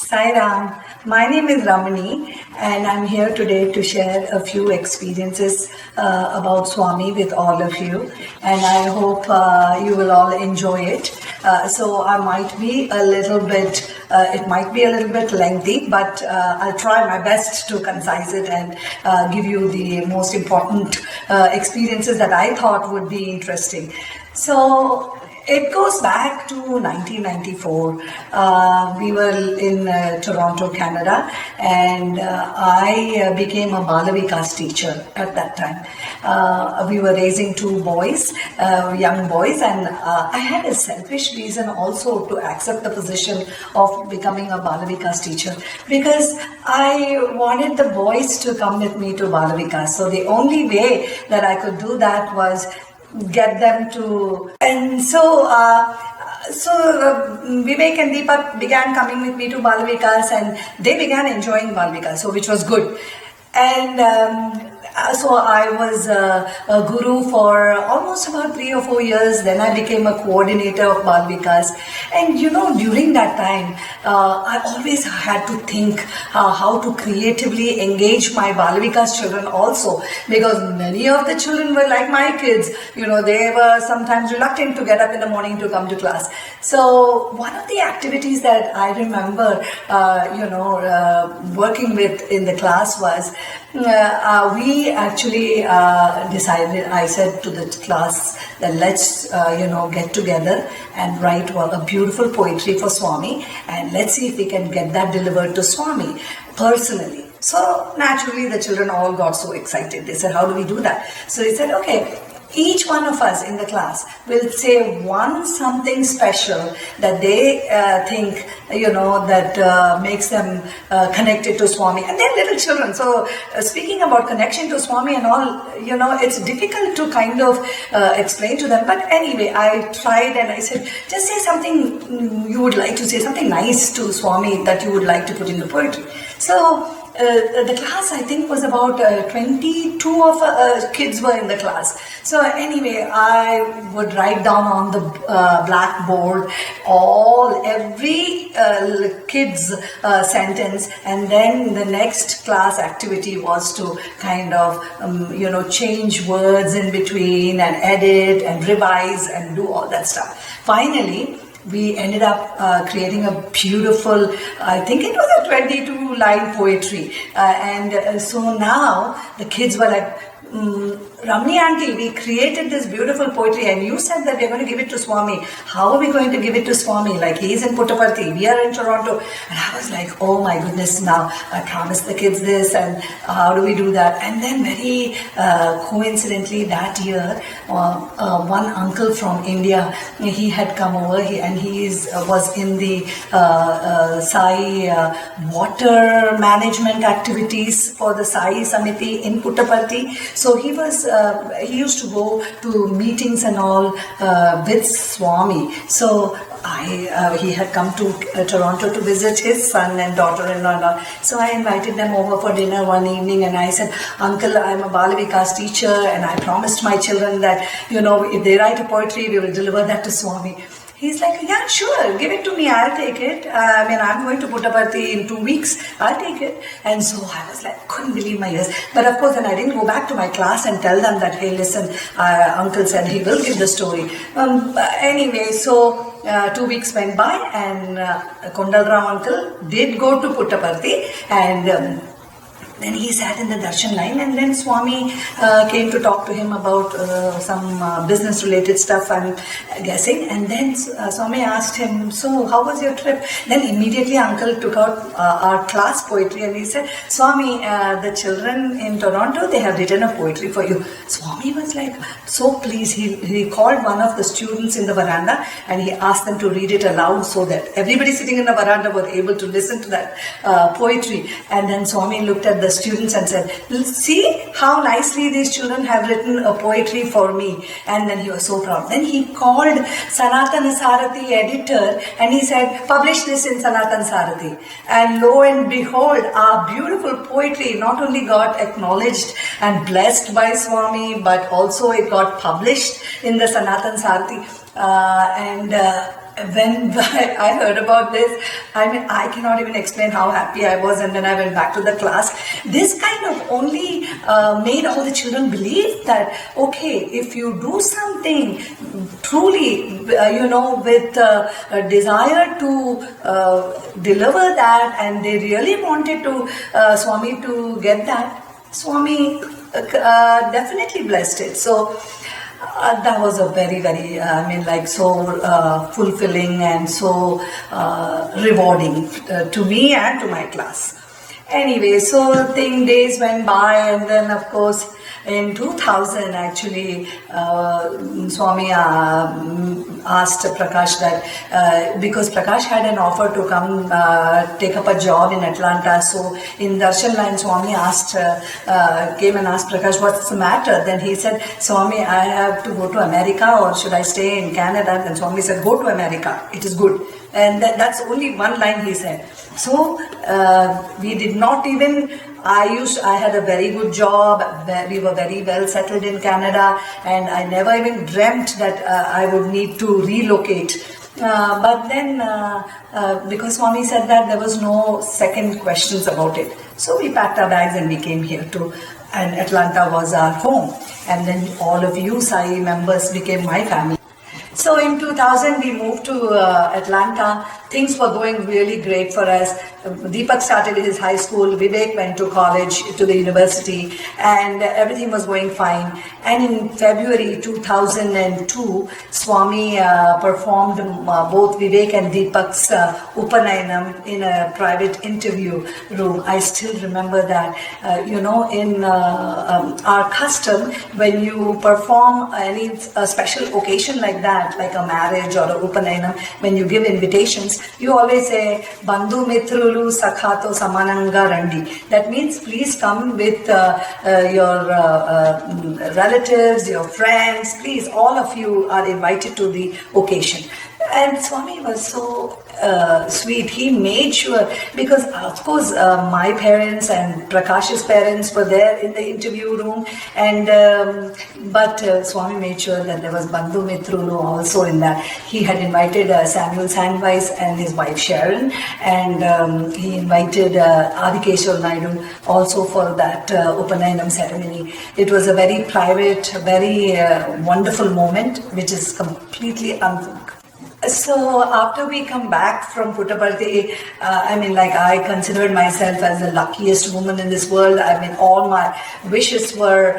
Sai Ram. My name is Ramani and I'm here today to share a few experiences about Swamy with all of you, and I hope you will all enjoy it. So I might be a little bit, it might be a little bit lengthy, but I'll try my best to concise it and give you the most important experiences that I thought would be interesting. So it goes back to 1994. We were in Toronto, Canada, and I became a Balavikas teacher at that time. We were raising two boys, young boys, and I had a selfish reason also to accept the position of becoming a Balavikas teacher, because I wanted the boys to come with me to Balavikas. So the only way that I could do that was get them to, and so Vivek and Deepak began coming with me to Balavikas, and they began enjoying Balavikas, so which was good. And so I was a guru for almost about 3 or 4 years. Then I became a coordinator of Balavikas. And during that time, I always had to think how to creatively engage my Balavikas children also, because many of the children were like my kids. They were sometimes reluctant to get up in the morning to come to class. So one of the activities that I remember, working with in the class was, we actually decided, I said to the class that let's, get together and write a beautiful poetry for Swamy, and let's see if we can get that delivered to Swamy personally. So naturally the children all got so excited. They said, how do we do that? So they said, okay, each one of us in the class will say one something special that they think, that makes them connected to Swamy. And they're little children. So speaking about connection to Swamy and all, it's difficult to kind of explain to them. But anyway, I tried and I said, just say something you would like to say, something nice to Swamy that you would like to put in the poetry. So the class, I think, was about 22 of kids were in the class. So anyway, I would write down on the blackboard every kid's sentence, and then the next class activity was to kind of change words in between and edit and revise and do all that stuff. Finally, we ended up creating a beautiful, I think it was a 22-line poetry. And so now the kids were like, Ramani auntie, we created this beautiful poetry and you said that we're going to give it to Swamy. How are we going to give it to Swamy? Like, he's in Puttaparthi, we are in Toronto. And I was like, oh my goodness, now I promised the kids this, and how do we do that? And then very coincidentally that year, one uncle from India, he had come over and he was in the Sai water management activities for the Sai Samiti in Puttaparthi. So he used to go to meetings and all with Swamy. So he had come to Toronto to visit his son and daughter-in-law. So I invited them over for dinner one evening, and I said, Uncle, I'm a Balavikas teacher, and I promised my children that, if they write a poetry, we will deliver that to Swamy. He's like, yeah, sure, give it to me, I'll take it. I'm going to Puttaparthi in 2 weeks, I'll take it. And so I was like, couldn't believe my ears. But of course, then I didn't go back to my class and tell them that, hey, listen, Uncle said he will give the story. Anyway, so 2 weeks went by, and Kondalrao uncle did go to Puttaparthi, and then he sat in the darshan line, and then Swamy came to talk to him about some business related stuff, I'm guessing. And then Swamy asked him, so how was your trip? Then immediately uncle took out our class poetry, and he said, Swamy, the children in Toronto, they have written a poetry for you. Swamy was like so pleased. He called one of the students in the veranda and he asked them to read it aloud so that everybody sitting in the veranda was able to listen to that poetry. And then Swamy looked at the students and said, see how nicely these children have written a poetry for me. And then he was so proud. Then he called Sanatana Sarathi editor and he said, publish this in Sanatana Sarathi. And lo and behold, our beautiful poetry not only got acknowledged and blessed by Swamy, but also it got published in the Sanatana Sarathi. when I heard about this, I mean, I cannot even explain how happy I was. And then I went back to the class. This kind of only made all the children believe that, okay, if you do something truly, with a desire to deliver that, and they really wanted to Swamy to get that, Swamy definitely blessed it. So that was a very, very, so fulfilling and so rewarding to me and to my class. Anyway, so days went by, and then of course in 2000 actually Swamy asked Prakash that because Prakash had an offer to come take up a job in Atlanta, so in Darshan line Swamy came and asked Prakash, what's the matter? Then he said, Swamy, I have to go to America, or should I stay in Canada? Then Swamy said, go to America, it is good. And that's only one line he said. So we did not even, I had a very good job, we were very well settled in Canada, and I never even dreamt that I would need to relocate. But then, because Swamy said that, there was no second questions about it. So we packed our bags and we came here too. And Atlanta was our home. And then all of you Sai members became my family. So in 2000 we moved to Atlanta. Things were going really great for us. Deepak started his high school, Vivek went to college, to the university, and everything was going fine. And in February 2002, Swamy performed both Vivek and Deepak's Upanayinam in a private interview room. I still remember that. In our custom, when you perform any special occasion like that, like a marriage or a Upanayinam, when you give invitations, you always say, Bandhu Mitrulu Sakhato Samananga Randi. That means please come with your relatives, your friends, please, all of you are invited to the occasion. And Swamy was so sweet. He made sure, because of course my parents and Prakash's parents were there in the interview room, and but Swamy made sure that there was Bandhu Mitrulu also in that. He had invited Samuel Sandweiss and his wife Sharon, and he invited Adikeshwar Naidu also for that Upanayinam ceremony. It was a very private, very wonderful moment, which is completely unforgettable. So after we come back from Puttaparthi, I considered myself as the luckiest woman in this world. All my wishes were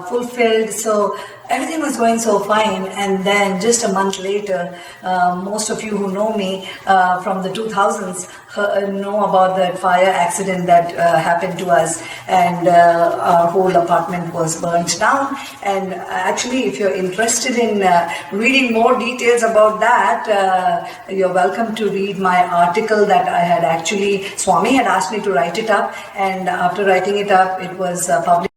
fulfilled. So everything was going so fine, and then just a month later, most of you who know me from the 2000s know about that fire accident that happened to us, and our whole apartment was burnt down. And actually, if you're interested in reading more details about that, you're welcome to read my article that I had actually, Swamy had asked me to write it up, and after writing it up, it was published.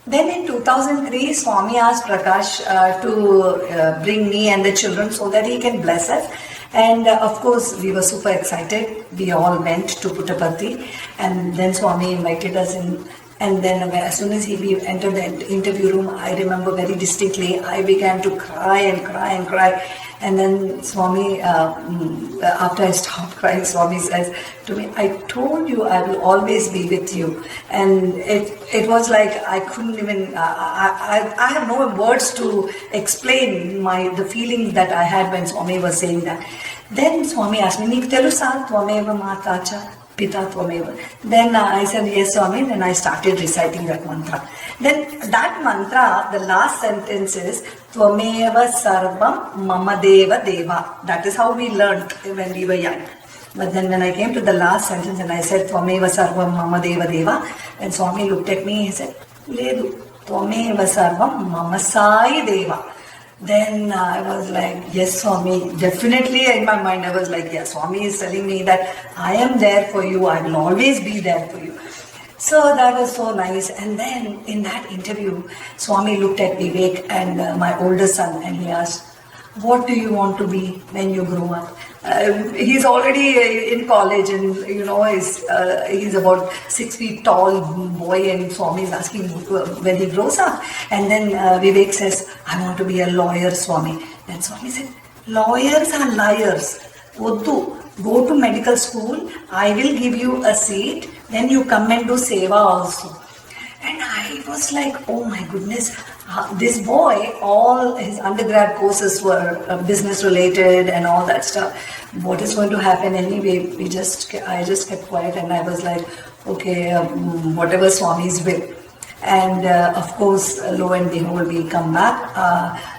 Then in 2003, Swamy asked Prakash to bring me and the children so that he can bless us. And of course, we were super excited. We all went to Puttaparthi, and then Swamy invited us in. And then as soon as we entered the interview room, I remember very distinctly, I began to cry and cry and cry. And then Swamy, after I stopped crying, Swamy says to me, I told you I will always be with you. And it was like I couldn't even, I have no words to explain the feeling that I had when Swamy was saying that. Then Swamy asked me, Nik telusa tvameva matacha Pita Tvameva. Then I said, yes, Swamy. Then I started reciting that mantra. Then that mantra, the last sentence is Tvameva Sarvam Mama Deva Deva. That is how we learned when we were young. But then when I came to the last sentence and I said Tvameva Sarvam Mama Deva Deva, then Swamy looked at me and he said, Ledu, Tvameva Sarvam Mama Sai Deva. Then I was like, yes, Swamy. Definitely in my mind I was like, yes, Swamy is telling me that I am there for you. I will always be there for you. So that was so nice. And then in that interview, Swamy looked at Vivek and my older son, and he asked, what do you want to be when you grow up? He's already in college, and he's about 6 feet tall boy, and Swamy is asking when he grows up. And then Vivek says, I want to be a lawyer, Swamy. Then Swamy said, lawyers are liars. Oddu, go to medical school, I will give you a seat, then you come and do seva also. And I was like, oh my goodness, this boy, all his undergrad courses were business related and all that stuff. What is going to happen anyway? I just kept quiet, and I was like, okay, whatever Swamy's will. And of course, lo and behold, we come back.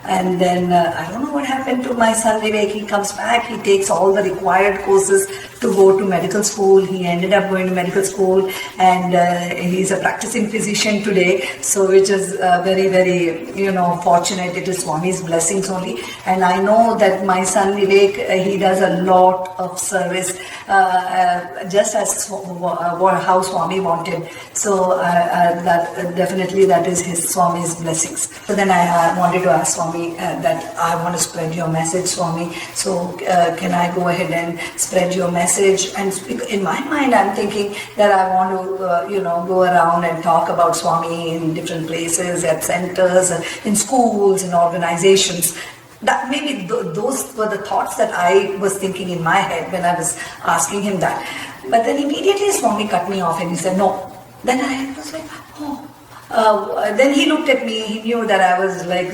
And then I don't know what happened to my son Vivek. He comes back, he takes all the required courses to go to medical school. He ended up going to medical school, and he's a practicing physician today. So which is very, very, fortunate. It is Swamy's blessings only. And I know that my son Vivek, he does a lot of service, just as how Swamy wanted. So that definitely that is his Swamy's blessings. So then I wanted to ask Swamy that I want to spread your message, Swamy. So can I go ahead and spread your message? And in my mind, I'm thinking that I want to, go around and talk about Swamy in different places, at centers, in schools, in organizations. That maybe those were the thoughts that I was thinking in my head when I was asking him that. But then immediately Swamy cut me off and he said, no. Then I was like, oh. Then he looked at me, he knew that I was like,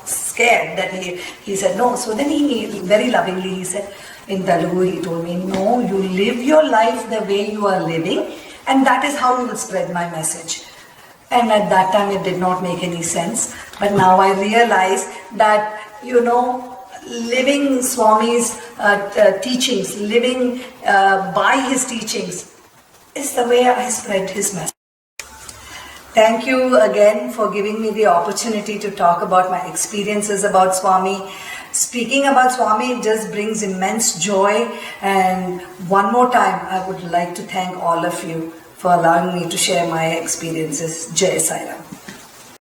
scared, that he said no. So then he very lovingly, he said, in Telugu, he told me, no, you live your life the way you are living, and that is how you will spread my message. And at that time, it did not make any sense. But now I realize that, living Swamy's teachings, living by his teachings, is the way I spread his message. Thank you again for giving me the opportunity to talk about my experiences about Swamy. Speaking about Swamy just brings immense joy. And one more time, I would like to thank all of you for allowing me to share my experiences. Jai Sai Ram.